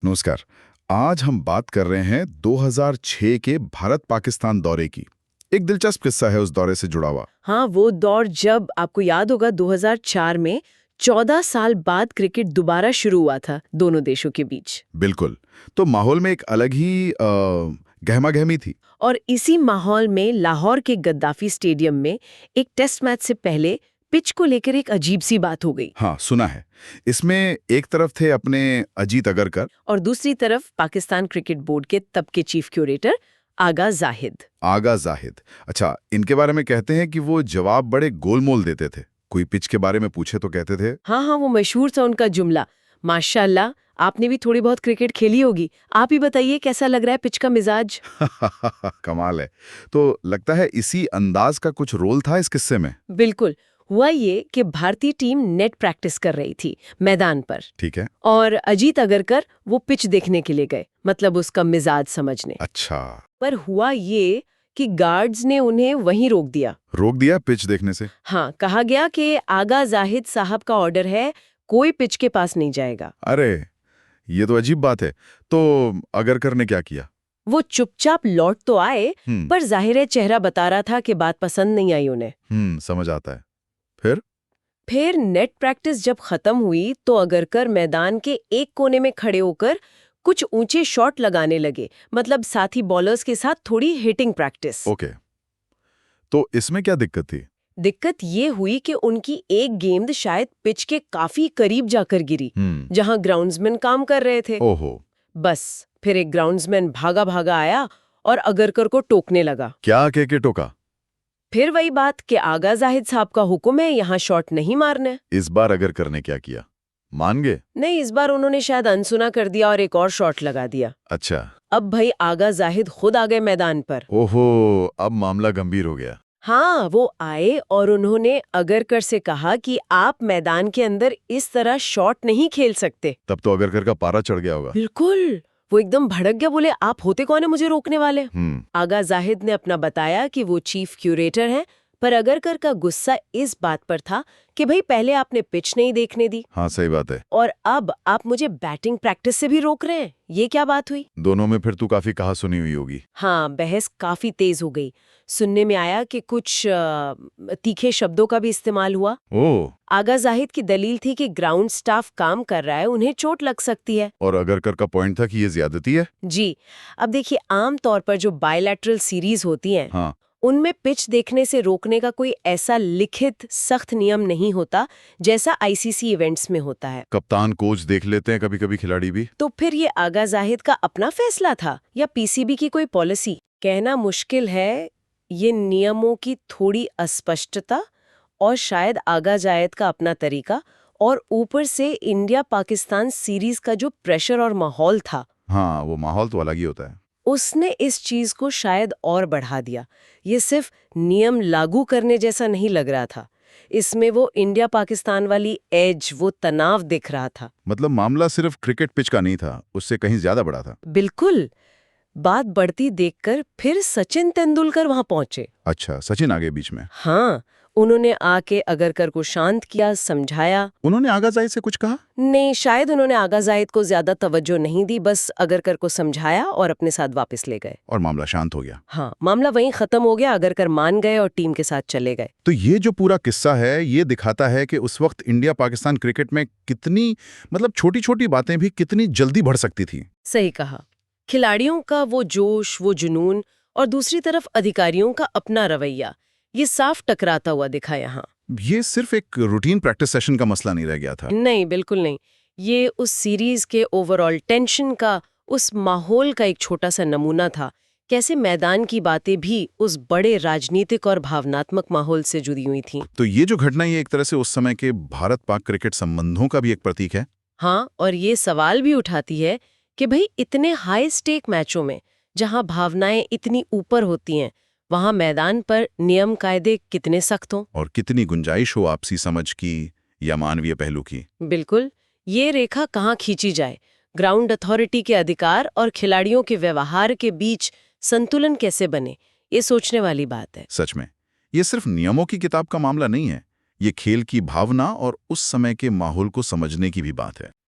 नमस्कार। आज हम बात कर रहे हैं 2006 के भारत पाकिस्तान दौरे की। एक दिलचस्प किस्सा है उस दौरे से जुड़ा हुआ। हाँ, वो दौर जब आपको याद होगा 2004 में 14 साल बाद क्रिकेट दोबारा शुरू हुआ था दोनों देशों के बीच। बिल्कुल। तो माहौल में एक अलग ही गहमा-गहमी थी। और इसी माहौल में लाहौर के गद्दाफी स्टेडियम में एक टेस्ट मैच से पहले पिच को लेकर एक अजीब सी बात हो गई। हाँ, सुना है। इसमें एक तरफ थे अपने अजीत अगरकर और दूसरी तरफ पाकिस्तान क्रिकेट बोर्ड के तब के चीफ क्यूरेटर आगा जाहिद। आगा जाहिद। अच्छा, इनके बारे में कहते हैं कि वो जवाब बड़े गोलमोल देते थे। कोई पिच के बारे में पूछे तो कहते थे, हाँ, वो मशहूर था उनका जुमला, माशाल्लाह आपने भी थोड़ी बहुत क्रिकेट खेली होगी, आप ही बताइए कैसा लग रहा है पिच का मिजाज। कमाल है। तो लगता है इसी अंदाज का कुछ रोल था इस किस्से में। बिल्कुल। हुआ ये कि भारतीय टीम नेट प्रैक्टिस कर रही थी मैदान पर, ठीक है। और अजीत अगरकर वो पिच देखने के लिए गए, मतलब उसका मिजाज समझने। अच्छा। पर हुआ ये कि गार्ड्स ने उन्हें वहीं रोक दिया। रोक दिया पिच देखने से? हाँ, कहा गया कि आगा जाहिद साहब का ऑर्डर है, कोई पिच के पास नहीं जाएगा। अरे, ये तो अजीब बात है। तो अगरकर ने क्या किया? वो चुपचाप लौट तो आए, पर जाहिर है चेहरा बता रहा था कि बात पसंद नहीं आई उन्हें। समझ आता है। फिर नेट प्रैक्टिस जब खत्म हुई तो अगरकर मैदान के एक कोने में खड़े होकर कुछ ऊंचे शॉट लगाने लगे, मतलब साथी बॉलर्स के साथ थोड़ी हिटिंग प्रैक्टिस। ओके। तो इसमें क्या दिक्कत थी? दिक्कत ये हुई कि उनकी एक गेंद शायद पिच के काफी करीब जाकर गिरी, जहां ग्राउंड्समैन काम कर रहे थे। ओहो। बस फिर एक ग्राउंड्समैन भागा भागा आया और अगरकर को टोकने लगा। क्या कह के टोका? फिर वही बात कि आगा जाहिद साहब का हुक्म है, यहाँ शॉट नहीं मारने। इस बार अगरकर ने क्या किया? मान गए? नहीं, इस बार उन्होंने शायद अनसुना कर दिया और एक और शॉट लगा दिया। अच्छा। अब भाई आगा जाहिद खुद आ गए मैदान पर। ओहो, अब मामला गंभीर हो गया। हाँ, वो आए और उन्होंने अगरकर से कहा कि आप मैदान के अंदर इस तरह शॉट नहीं खेल सकते। तब तो अगरकर का पारा चढ़ गया होगा। बिल्कुल, वो एकदम भड़क गया, बोले आप होते कौन है मुझे रोकने वाले। आगा जाहिद ने अपना बताया कि वो चीफ क्यूरेटर हैं, पर अगरकर का गुस्सा इस बात पर था कि भाई पहले आपने पिच नहीं देखने दी। हाँ, सही बात है। और अब आप मुझे बैटिंग प्रैक्टिस से भी रोक रहे हैं, ये क्या बात हुई। दोनों में फिर तो काफी कहा सुनी हुई होगी। हाँ, बहस काफी तेज हो गई। सुनने में आया कि कुछ तीखे शब्दों का भी इस्तेमाल हुआ। ओह। आगा जाहिद की दलील थी कि ग्राउंड स्टाफ काम कर रहा है, उन्हें चोट लग सकती है। और अगरकर का पॉइंट था कि ये ज्यादती है। जी, अब देखिए आम तौर पर जो बायलैटरल सीरीज होती हैं, हाँ। उनमें पिच देखने से रोकने का कोई ऐसा लिखित सख्त नियम नहीं होता जैसा आईसीसी इवेंट्स में होता है। कप्तान कोच देख लेते हैं कभी कभी, खिलाड़ी भी। तो फिर ये आगा जाहिद का अपना फैसला था या पीसीबी की कोई पॉलिसी? कहना मुश्किल है। ये नियमों की थोड़ी अस्पष्टता और शायद आगा जाहिद का अपना तरीका, और ऊपर से इंडिया पाकिस्तान सीरीज का जो प्रेशर और माहौल था। हाँ, वो माहौल तो अलग ही होता है। उसने इस चीज को शायद और बढ़ा दिया। ये सिर्फ नियम लागू करने जैसा नहीं लग रहा था, इसमें वो इंडिया पाकिस्तान वाली एज, वो तनाव दिख रहा था। मतलब मामला सिर्फ क्रिकेट पिच का नहीं था, उससे कहीं ज्यादा बड़ा था। बिल्कुल। बात बढ़ती देखकर फिर सचिन तेंदुलकर वहां पहुंचे। अच्छा, सचिन आ गए बीच में? हाँ, उन्होंने आके अगरकर को शांत किया, समझाया। उन्होंने आगा जाहिद से कुछ कहा? नहीं, शायद उन्होंने आगा जाहिद को ज्यादा तवज्जो नहीं दी, बस अगरकर को समझाया और अपने साथ वापस ले गए। और मामला शांत हो गया। हाँ, मामला वहीं खत्म हो गया, अगरकर मान गए और टीम के साथ चले गए। तो ये जो पूरा किस्सा है, ये दिखाता है कि उस वक्त इंडिया पाकिस्तान क्रिकेट में कितनी, मतलब छोटी छोटी बातें भी कितनी जल्दी बढ़ सकती थी। सही कहा। खिलाड़ियों का वो जोश, वो जुनून, और दूसरी तरफ अधिकारियों का अपना रवैया, ये साफ टकराता हुआ दिखा यहाँ। ये सिर्फ एक रूटीन प्रैक्टिस सेशन का मसला नहीं रह गया था। नहीं, बिल्कुल नहीं। ये उस सीरीज के ओवरऑल टेंशन का, उस माहौल का एक छोटा सा नमूना था। कैसे मैदान की बातें भी उस बड़े राजनीतिक और भावनात्मक माहौल से जुड़ी हुई थीं। तो ये जो घटना, ये एक तरह से उस समय के भारत पाक क्रिकेट संबंधों का भी एक प्रतीक है। हाँ, और ये सवाल भी उठाती है कि भाई इतने हाई स्टेक मैचों में, जहां भावनाएं इतनी ऊपर होती हैं, वहां मैदान पर नियम कायदे कितने सख्त हों और कितनी गुंजाइश हो आपसी समझ की या मानवीय पहलू की। बिल्कुल, ये रेखा कहाँ खींची जाए, ग्राउंड अथॉरिटी के अधिकार और खिलाड़ियों के व्यवहार के बीच संतुलन कैसे बने, ये सोचने वाली बात है। सच में, ये सिर्फ नियमों की किताब का मामला नहीं है, ये खेल की भावना और उस समय के माहौल को समझने की भी बात है।